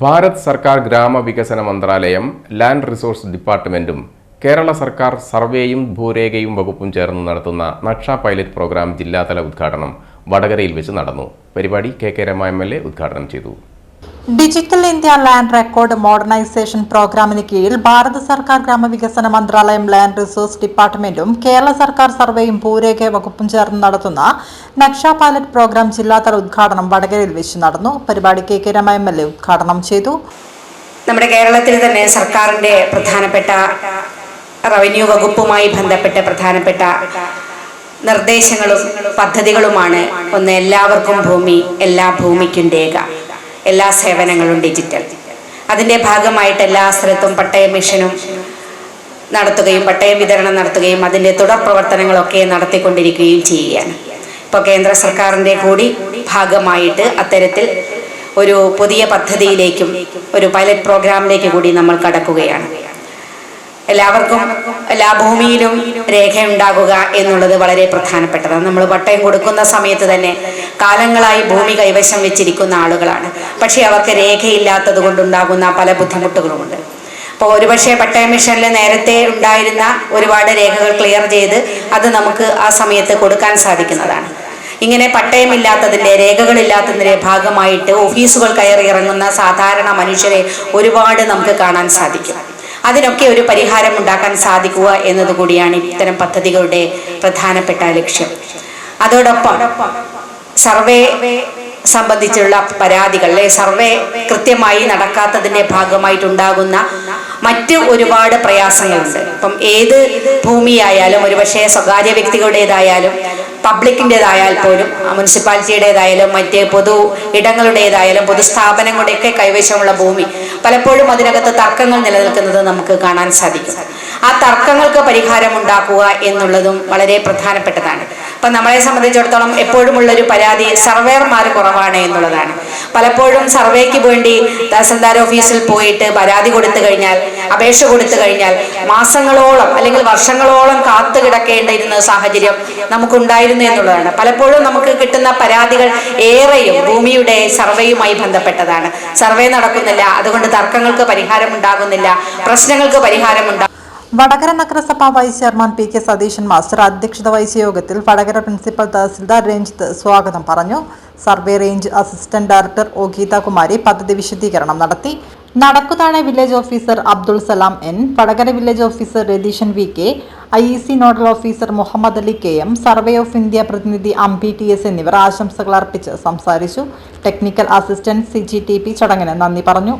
ഭാരത് സർക്കാർ ഗ്രാമവികസന മന്ത്രാലയം, ലാൻഡ് റിസോഴ്സ് ഡിപ്പാർട്ട്മെന്റും കേരള സർക്കാർ സർവേയും ഭൂരേഖയും വകുപ്പും ചേർന്ന് നടത്തുന്ന നക്ഷ പൈലറ്റ് പ്രോഗ്രാം ജില്ലാതല ഉദ്ഘാടനം വടകരയിൽ വെച്ച് നടന്നു. പരിപാടി കെ രമ MLA ഉദ്ഘാടനം ചെയ്തു. Digital India land record modernisation പ്രോഗ്രാമിന് കീഴിൽ ഭാരത സർക്കാർ ഗ്രാമവികസന മന്ത്രാലയം, ലാൻഡ് റിസോഴ്സ് ഡിപ്പാർട്ട്മെന്റും കേരള സർക്കാർ സർവേയും ഭൂരേഖ വകുപ്പും ചേർന്ന് നടത്തുന്ന നക്ഷ പൈലറ്റ് പ്രോഗ്രാം ജില്ലാതല ഉദ്ഘാടനം വടകരയിൽ വെച്ച് നടന്നു. പരിപാടി കെ രമ MLA ഉദ്ഘാടനം ചെയ്തു. നമ്മുടെ കേരളത്തിൽ തന്നെ സർക്കാരിന്റെ പ്രധാനപ്പെട്ട റവന്യൂ വകുപ്പുമായി ബന്ധപ്പെട്ട പ്രധാനപ്പെട്ട നിർദ്ദേശങ്ങളും പദ്ധതികളുമാണ് ഒന്ന്, എല്ലാവർക്കും ഭൂമി, എല്ലാ ഭൂമിക്കും രേഖ, എല്ലാ സേവനങ്ങളും ഡിജിറ്റൽ. അതിൻ്റെ ഭാഗമായിട്ട് എല്ലാ സ്ഥലത്തും പട്ടയ മിഷനും നടത്തുകയും പട്ടയ വിതരണം നടത്തുകയും അതിൻ്റെ തുടർ പ്രവർത്തനങ്ങളൊക്കെ നടത്തിക്കൊണ്ടിരിക്കുകയും ചെയ്യുകയാണ്. ഇപ്പോൾ കേന്ദ്ര സർക്കാരിൻ്റെ കൂടി ഭാഗമായിട്ട് അത്തരത്തിൽ ഒരു പുതിയ പദ്ധതിയിലേക്കും ഒരു പൈലറ്റ് പ്രോഗ്രാമിലേക്ക് കൂടി നമ്മൾ കടക്കുകയാണ്. എല്ലാവർക്കും എല്ലാ ഭൂമിയിലും രേഖയുണ്ടാകുക എന്നുള്ളത് വളരെ പ്രധാനപ്പെട്ടതാണ്. നമ്മൾ പട്ടയം കൊടുക്കുന്ന സമയത്ത് തന്നെ കാലങ്ങളായി ഭൂമി കൈവശം വെച്ചിരിക്കുന്ന ആളുകളാണ്. പക്ഷേ അവർക്ക് രേഖയില്ലാത്തത് കൊണ്ടുണ്ടാകുന്ന പല ബുദ്ധിമുട്ടുകളുമുണ്ട്. അപ്പോൾ ഒരുപക്ഷെ പട്ടയ മിഷനിൽ നേരത്തെ ഉണ്ടായിരുന്ന ഒരുപാട് രേഖകൾ ക്ലിയർ ചെയ്ത് അത് നമുക്ക് ആ സമയത്ത് കൊടുക്കാൻ സാധിക്കുന്നതാണ്. ഇങ്ങനെ പട്ടയമില്ലാത്തതിൻ്റെ, രേഖകളില്ലാത്തതിൻ്റെ ഭാഗമായിട്ട് ഓഫീസുകൾ കയറി ഇറങ്ങുന്ന സാധാരണ മനുഷ്യരെ ഒരുപാട് നമുക്ക് കാണാൻ സാധിക്കും. അതിനൊക്കെ ഒരു പരിഹാരം ഉണ്ടാക്കാൻ സാധിക്കുക എന്നതുകൂടിയാണ് ഇത്തരം പദ്ധതികളുടെ പ്രധാനപ്പെട്ട ലക്ഷ്യം. അതോടൊപ്പം സർവേ സംബന്ധിച്ചുള്ള പരാതികൾ, സർവേ കൃത്യമായി നടക്കാത്തതിൻ്റെ ഭാഗമായിട്ടുണ്ടാകുന്ന മറ്റ് ഒരുപാട് പ്രയാസങ്ങളുണ്ട്. ഇപ്പം ഏത് ഭൂമിയായാലും, ഒരുപക്ഷെ സ്വകാര്യ വ്യക്തികളുടേതായാലും പബ്ലിക്കിൻ്റെതായാൽ പോലും, മുനിസിപ്പാലിറ്റിയുടേതായാലും മറ്റ് പൊതു ഇടങ്ങളുടേതായാലും പൊതുസ്ഥാപനങ്ങളുടെയൊക്കെ കൈവശമുള്ള ഭൂമി പലപ്പോഴും അതിനകത്ത് തർക്കങ്ങൾ നിലനിൽക്കുന്നത് നമുക്ക് കാണാൻ സാധിക്കും. ആ തർക്കങ്ങൾക്ക് പരിഹാരം ഉണ്ടാക്കുക എന്നുള്ളതും വളരെ പ്രധാനപ്പെട്ടതാണ്. അപ്പം നമ്മളെ സംബന്ധിച്ചിടത്തോളം എപ്പോഴുമുള്ളൊരു പരാതി സർവേയർമാർ കുറവാണ് എന്നുള്ളതാണ്. പലപ്പോഴും സർവേക്ക് വേണ്ടി തഹസിൽദാർ ഓഫീസിൽ പോയിട്ട് പരാതി കൊടുത്തു കഴിഞ്ഞാൽ, അപേക്ഷ കൊടുത്തു കഴിഞ്ഞാൽ മാസങ്ങളോളം അല്ലെങ്കിൽ വർഷങ്ങളോളം കാത്തു കിടക്കേണ്ടിയിരുന്ന സാഹചര്യം നമുക്കുണ്ടായിരുന്നു എന്നുള്ളതാണ്. പലപ്പോഴും നമുക്ക് കിട്ടുന്ന പരാതികൾ ഏറെയും ഭൂമിയുടെ സർവേയുമായി ബന്ധപ്പെട്ടതാണ്. സർവേ നടക്കുന്നില്ല, അതുകൊണ്ട് തർക്കങ്ങൾക്ക് പരിഹാരം ഉണ്ടാകുന്നില്ല, പ്രശ്നങ്ങൾക്ക് പരിഹാരം ഉണ്ടാകും. വടകര നഗരസഭ vice chairman PK Satheesan master അധ്യക്ഷത വഹിച്ച യോഗത്തിൽ വടകര പ്രിൻസിപ്പൽ തഹസിൽദാർ രഞ്ജിത്ത് സ്വാഗതം പറഞ്ഞു. Survey range assistant director O Geethakumari പദ്ധതി വിശദീകരണം നടത്തി. Nadakkuthazhe village officer Abdul Salam N, Vadakara village officer Ratheesan VK, IEC nodal officer Muhammad Ali KM, survey of India പ്രതിനിധി അംബി TS എന്നിവർ ആശംസകൾ അർപ്പിച്ച് സംസാരിച്ചു. ടെക്നിക്കൽ അസിസ്റ്റന്റ് CGTP ചടങ്ങിന് നന്ദി പറഞ്ഞു.